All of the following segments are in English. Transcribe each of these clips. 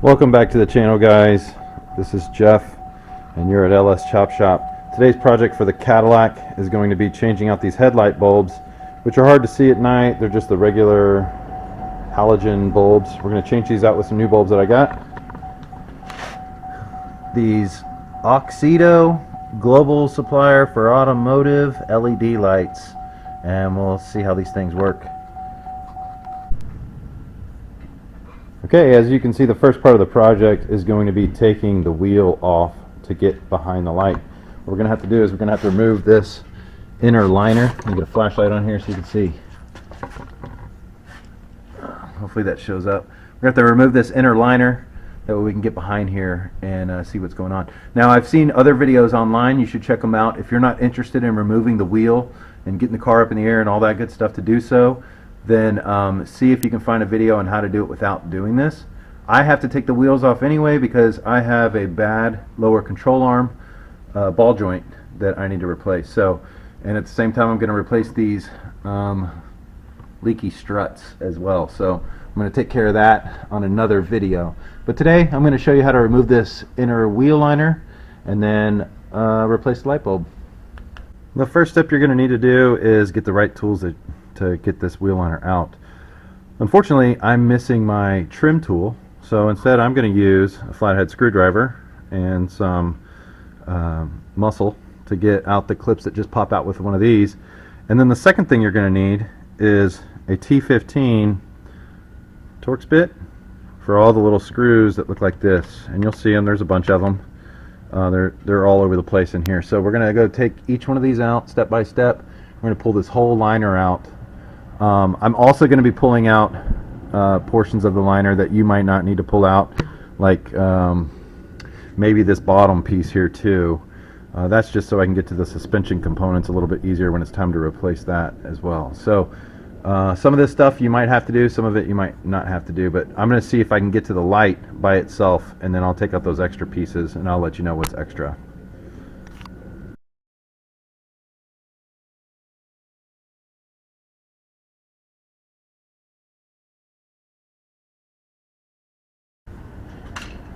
Welcome back to the channel, guys. This is Jeff and you're at LS Chop Shop. Today's project for the Cadillac is going to be changing out these headlight bulbs, which are hard to see at night. They're just the regular halogen bulbs. We're going to change these out with some new bulbs that I got. These Oxido global supplier for automotive LED lights, and we'll see how these things work. Okay, as you can see, the first part of the project is going to be taking the wheel off to get behind the light. What we're going to have to do is we're going to have to remove this inner liner. Let me get a flashlight on here so you can see. Hopefully that shows up. We're going to have to remove this inner liner. That way we can get behind here and see what's going on. Now, I've seen other videos online. You should check them out. If you're not interested in removing the wheel and getting the car up in the air and all that good stuff to do so, then see if you can find a video on how to do it without doing this. I have to take the wheels off anyway because I have a bad lower control arm ball joint that I need to replace. So, and at the same time I'm going to replace these leaky struts as well. So I'm going to take care of that on another video. But today I'm going to show you how to remove this inner wheel liner and then replace the light bulb. The first step you're going to need to do is get the right tools to get this wheel liner out. Unfortunately, I'm missing my trim tool, so instead I'm going to use a flathead screwdriver and some muscle to get out the clips that just pop out with one of these. And then the second thing you're going to need is a T15 Torx bit for all the little screws that look like this, and you'll see them. There's a bunch of them. They're all over the place in here. So we're going to go take each one of these out step by step. We're going to pull this whole liner out. I'm also going to be pulling out portions of the liner that you might not need to pull out, like maybe this bottom piece here too. That's just so I can get to the suspension components a little bit easier when it's time to replace that as well. So some of this stuff you might have to do, some of it you might not have to do, but I'm going to see if I can get to the light by itself, and then I'll take out those extra pieces and I'll let you know what's extra.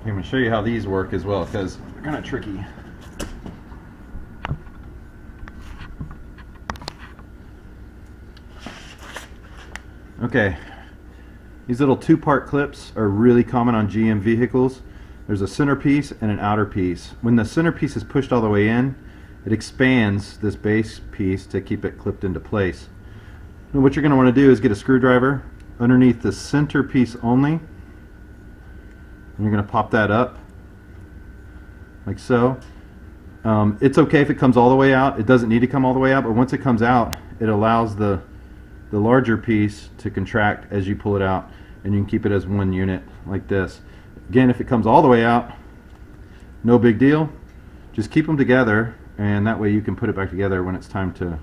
I'm going to show you how these work as well, because they're kind of tricky. Okay, these little two-part clips are really common on GM vehicles. There's a center piece and an outer piece. When the center piece is pushed all the way in, it expands this base piece to keep it clipped into place. And what you're going to want to do is get a screwdriver underneath the center piece only. And you're going to pop that up like so. It's okay if it comes all the way out. It doesn't need to come all the way out, but once it comes out, it allows the larger piece to contract as you pull it out, and you can keep it as one unit like this. Again, if it comes all the way out, no big deal. Just keep them together, and that way you can put it back together when it's time to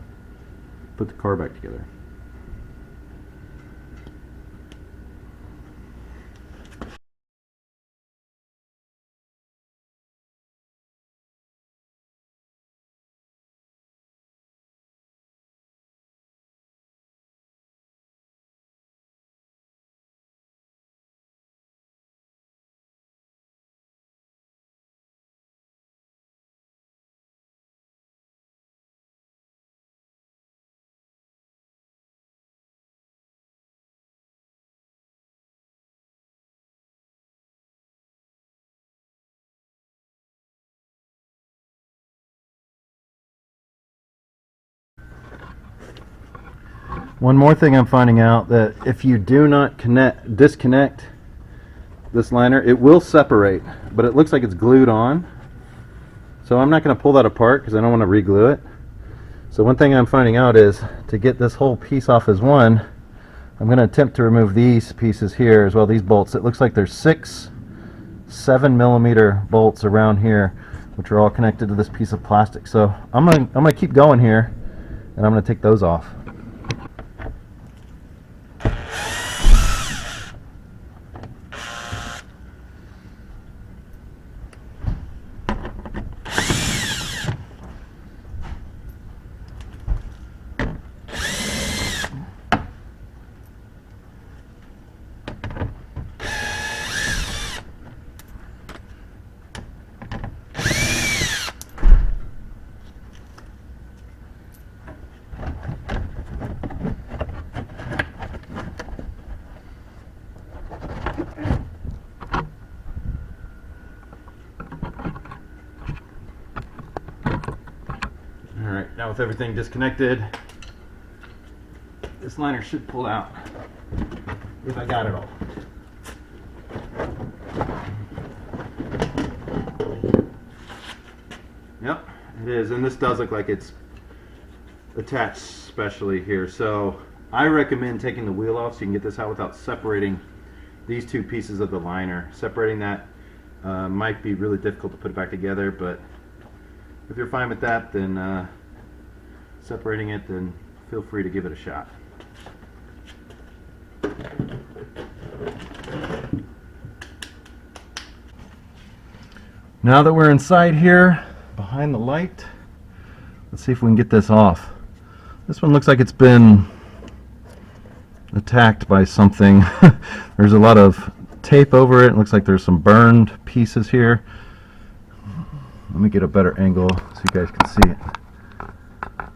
put the car back together. One more thing I'm finding out, that if you do not disconnect this liner, it will separate, but it looks like it's glued on. So I'm not going to pull that apart because I don't want to re-glue it. So one thing I'm finding out is to get this whole piece off as one, I'm going to attempt to remove these pieces here as well, these bolts. It looks like there's 6 7mm bolts around here, which are all connected to this piece of plastic. So I'm gonna keep going here, and I'm going to take those off. Now with everything disconnected, this liner should pull out if I got it all. Yep, it is, and this does look like it's attached specially here. So I recommend taking the wheel off so you can get this out without separating these two pieces of the liner. Separating that might be really difficult to put it back together, but if you're fine with that, then separating it, then feel free to give it a shot. Now that we're inside here, behind the light, let's see if we can get this off. This one looks like it's been attacked by something. There's a lot of tape over it. It looks like there's some burned pieces here. Let me get a better angle so you guys can see it.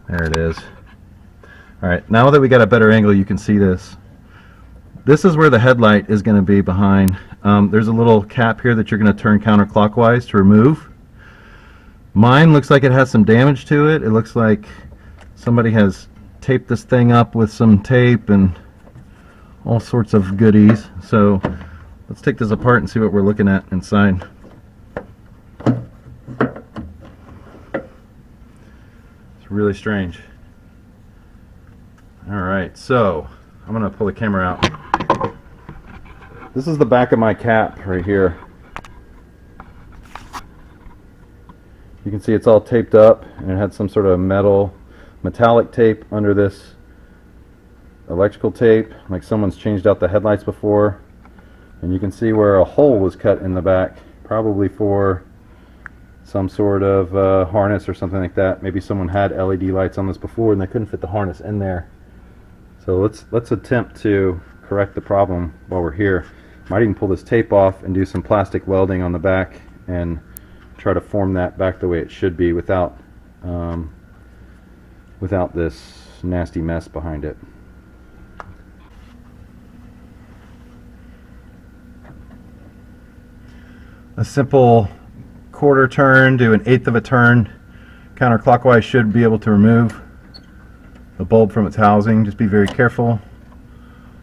There it is. Alright, now that we got a better angle, you can see this. This is where the headlight is going to be behind. There's a little cap here that you're going to turn counterclockwise to remove. Mine looks like it has some damage to it. It looks like somebody has taped this thing up with some tape and all sorts of goodies. So let's take this apart and see what we're looking at inside. It's really strange. Alright, so I'm going to pull the camera out. This is the back of my cap right here. You can see it's all taped up, and it had some sort of metallic tape under this electrical tape, like someone's changed out the headlights before. And you can see where a hole was cut in the back, probably for some sort of harness or something like that. Maybe someone had LED lights on this before and they couldn't fit the harness in there. So let's attempt to correct the problem while we're here. Might even pull this tape off and do some plastic welding on the back and try to form that back the way it should be without this nasty mess behind it. A simple quarter turn to 1/8 of a turn counterclockwise should be able to remove the bulb from its housing. Just be very careful.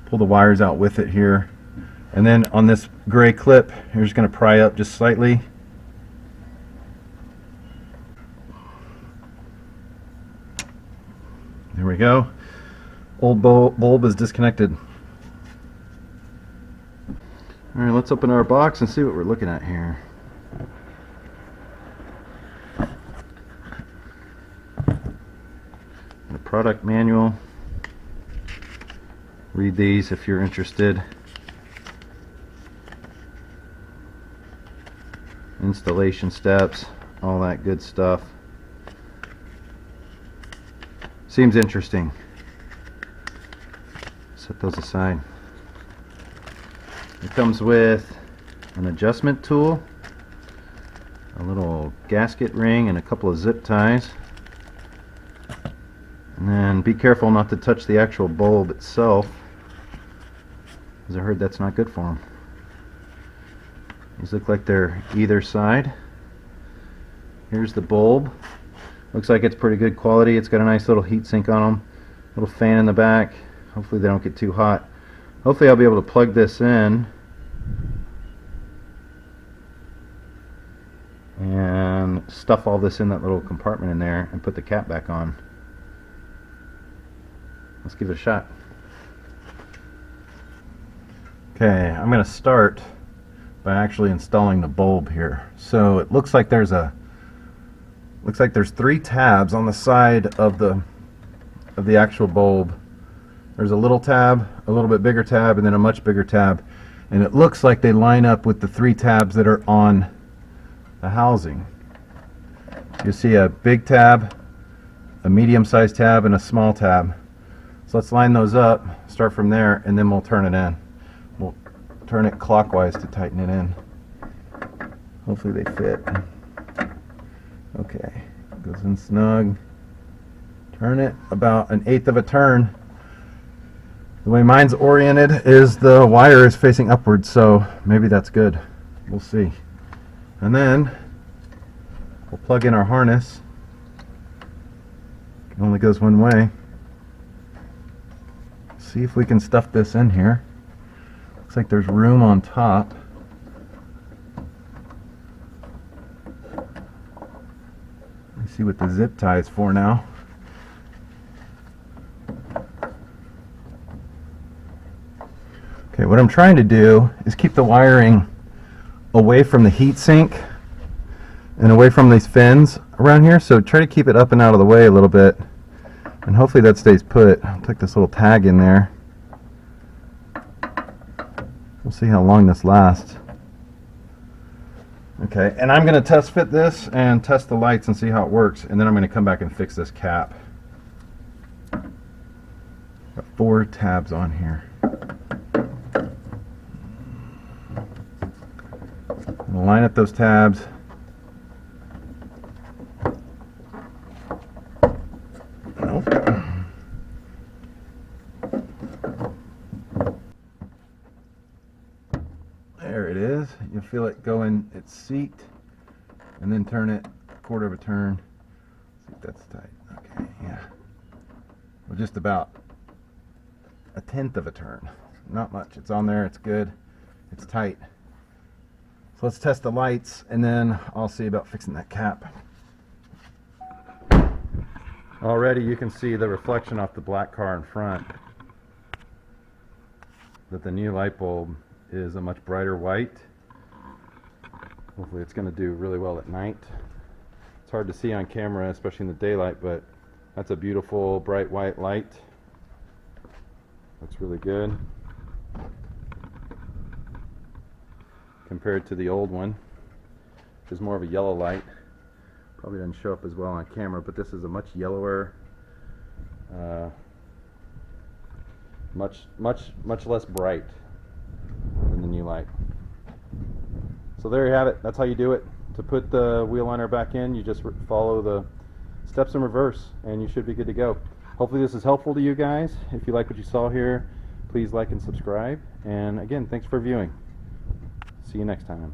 Pull the wires out with it here. And then on this gray clip, you're just going to pry up just slightly. There we go. Old bulb is disconnected. Alright, let's open our box and see what we're looking at here. The product manual. Read these if you're interested. Installation steps, all that good stuff. Seems interesting. Set those aside. It comes with an adjustment tool, a little gasket ring, and a couple of zip ties. And then be careful not to touch the actual bulb itself, because I heard that's not good for them. These look like they're either side. Here's the bulb. Looks like it's pretty good quality. It's got a nice little heat sink on them, little fan in the back. Hopefully they don't get too hot. Hopefully I'll be able to plug this in and stuff all this in that little compartment in there and put the cap back on. Let's give it a shot. Okay, I'm going to start by actually installing the bulb here. So it looks like there's 3 tabs on the side of the actual bulb. There's a little tab, a little bit bigger tab, and then a much bigger tab. And it looks like they line up with the 3 tabs that are on the housing. You see a big tab, a medium-sized tab, and a small tab. So let's line those up, start from there, and then we'll turn it in. We'll turn it clockwise to tighten it in. Hopefully they fit. Okay, goes in snug. Turn it about 1/8 of a turn. The way mine's oriented is the wire is facing upwards, so maybe that's good. We'll see. And then we'll plug in our harness. only goes one way. See if we can stuff this in here. Looks like there's room on top. Let's see what the zip tie is for now. Okay, what I'm trying to do is keep the wiring away from the heat sink and away from these fins around here, so try to keep it up and out of the way a little bit, and hopefully that stays put. I'll take this little tag in there. We'll see how long this lasts. Okay, and I'm going to test fit this and test the lights and see how it works, and then I'm going to come back and fix this cap. Got 4 tabs on here. I'm going to line up those tabs. Nope. There it is. You'll feel it go in its seat and then turn it a quarter of a turn. See if that's tight. Okay, yeah. Well, just about a 1/10 of a turn. Not much. It's on there. It's good. It's tight. So let's test the lights and then I'll see about fixing that cap. Already you can see the reflection off the black car in front that the new light bulb is a much brighter white. Hopefully it's going to do really well at night. It's hard to see on camera, especially in the daylight, but that's a beautiful bright white light. Looks really good compared to the old one, which is more of a yellow light. Probably doesn't show up as well on camera, but this is a much yellower, much less bright than the new light. So there you have it. That's how you do it. To put the wheel liner back in, you just follow the steps in reverse and you should be good to go. Hopefully this is helpful to you guys. If you like what you saw here, please like and subscribe. And again, thanks for viewing. See you next time.